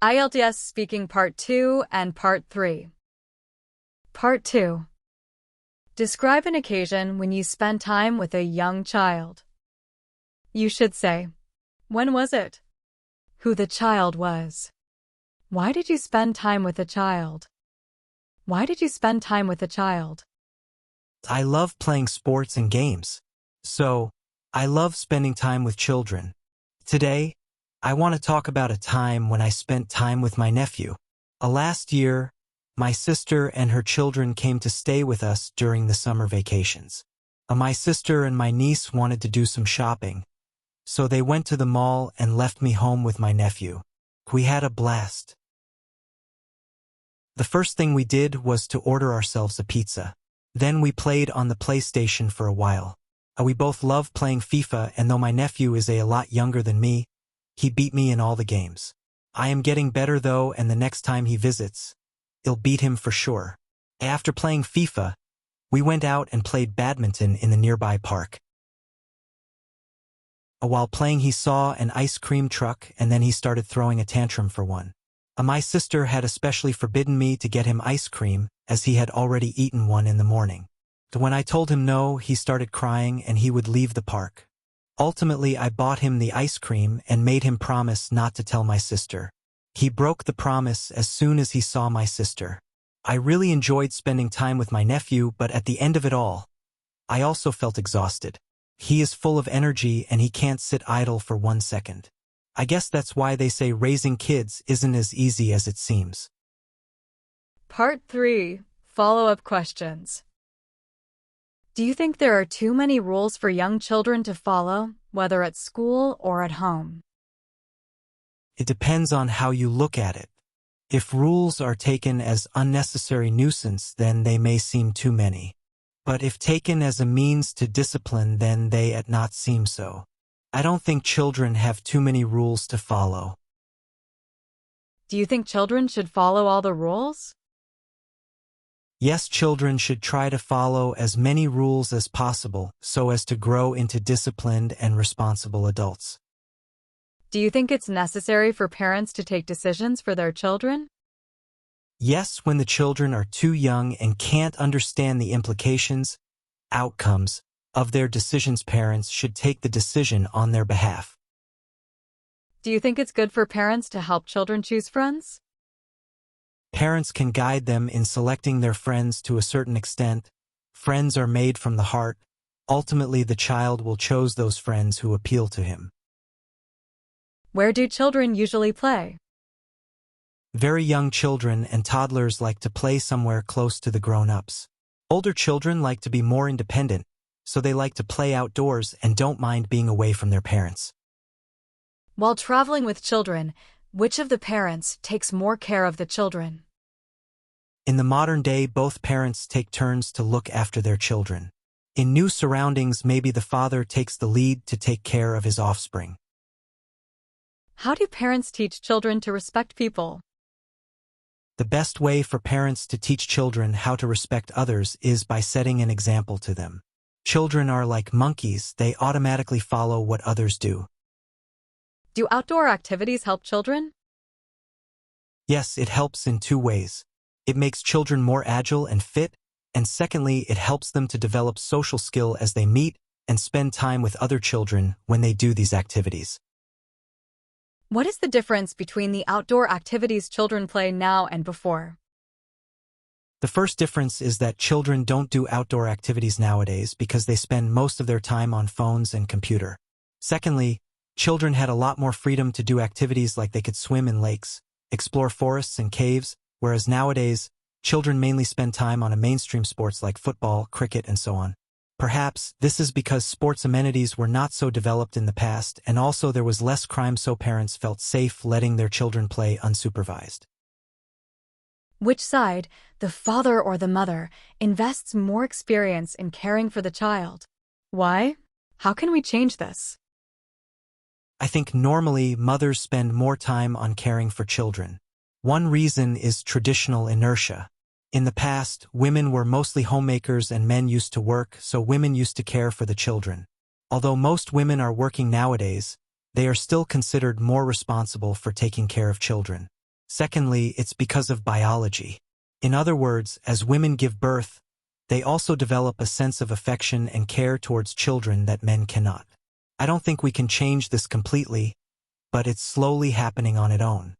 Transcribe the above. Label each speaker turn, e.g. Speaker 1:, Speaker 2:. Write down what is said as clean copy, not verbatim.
Speaker 1: IELTS Speaking Part 2 and Part 3. Part 2. Describe an occasion when you spent time with a young child. You should say, when was it? Who the child was. Why did you spend time with a child? Why did you spend time with a child?
Speaker 2: I love playing sports and games. So, I love spending time with children. Today, I want to talk about a time when I spent time with my nephew. Last year, my sister and her children came to stay with us during the summer vacations. My sister and my niece wanted to do some shopping, so they went to the mall and left me home with my nephew. We had a blast. The first thing we did was to order ourselves a pizza. Then we played on the PlayStation for a while. We both love playing FIFA, and though my nephew is a lot younger than me, he beat me in all the games. I am getting better though, and the next time he visits, I'll beat him for sure. After playing FIFA, we went out and played badminton in the nearby park. While playing, he saw an ice cream truck and then he started throwing a tantrum for one. My sister had especially forbidden me to get him ice cream as he had already eaten one in the morning. When I told him no, he started crying and he would leave the park. Ultimately, I bought him the ice cream and made him promise not to tell my sister. He broke the promise as soon as he saw my sister. I really enjoyed spending time with my nephew, but at the end of it all, I also felt exhausted. He is full of energy and he can't sit idle for 1 second. I guess that's why they say raising kids isn't as easy as it seems.
Speaker 1: Part 3. Follow-up questions. Do you think there are too many rules for young children to follow, whether at school or at home?
Speaker 2: It depends on how you look at it. If rules are taken as unnecessary nuisance, then they may seem too many. But if taken as a means to discipline, then they not seem so. I don't think children have too many rules to follow.
Speaker 1: Do you think children should follow all the rules?
Speaker 2: Yes, children should try to follow as many rules as possible so as to grow into disciplined and responsible adults.
Speaker 1: Do you think it's necessary for parents to take decisions for their children?
Speaker 2: Yes, when the children are too young and can't understand the implications, outcomes of their decisions, parents should take the decision on their behalf.
Speaker 1: Do you think it's good for parents to help children choose friends?
Speaker 2: Parents can guide them in selecting their friends to a certain extent. Friends are made from the heart. Ultimately, the child will choose those friends who appeal to him.
Speaker 1: Where do children usually play?
Speaker 2: Very young children and toddlers like to play somewhere close to the grown-ups. Older children like to be more independent, so they like to play outdoors and don't mind being away from their parents.
Speaker 1: While traveling with children, which of the parents takes more care of the children?
Speaker 2: In the modern day, both parents take turns to look after their children. In new surroundings, maybe the father takes the lead to take care of his offspring.
Speaker 1: How do parents teach children to respect people?
Speaker 2: The best way for parents to teach children how to respect others is by setting an example to them. Children are like monkeys, they automatically follow what others do.
Speaker 1: Do outdoor activities help children?
Speaker 2: Yes, it helps in 2 ways. It makes children more agile and fit, and secondly, it helps them to develop social skill as they meet and spend time with other children when they do these activities.
Speaker 1: What is the difference between the outdoor activities children play now and before?
Speaker 2: The first difference is that children don't do outdoor activities nowadays because they spend most of their time on phones and computer. Secondly, children had a lot more freedom to do activities like they could swim in lakes, explore forests and caves, whereas nowadays, children mainly spend time on mainstream sports like football, cricket, and so on. Perhaps this is because sports amenities were not so developed in the past, and also there was less crime, so parents felt safe letting their children play unsupervised.
Speaker 1: Which side, the father or the mother, invests more experience in caring for the child? Why? How can we change this?
Speaker 2: I think normally mothers spend more time on caring for children. One reason is traditional inertia. In the past, women were mostly homemakers and men used to work, so women used to care for the children. Although most women are working nowadays, they are still considered more responsible for taking care of children. Secondly, it's because of biology. In other words, as women give birth, they also develop a sense of affection and care towards children that men cannot. I don't think we can change this completely, but it's slowly happening on its own.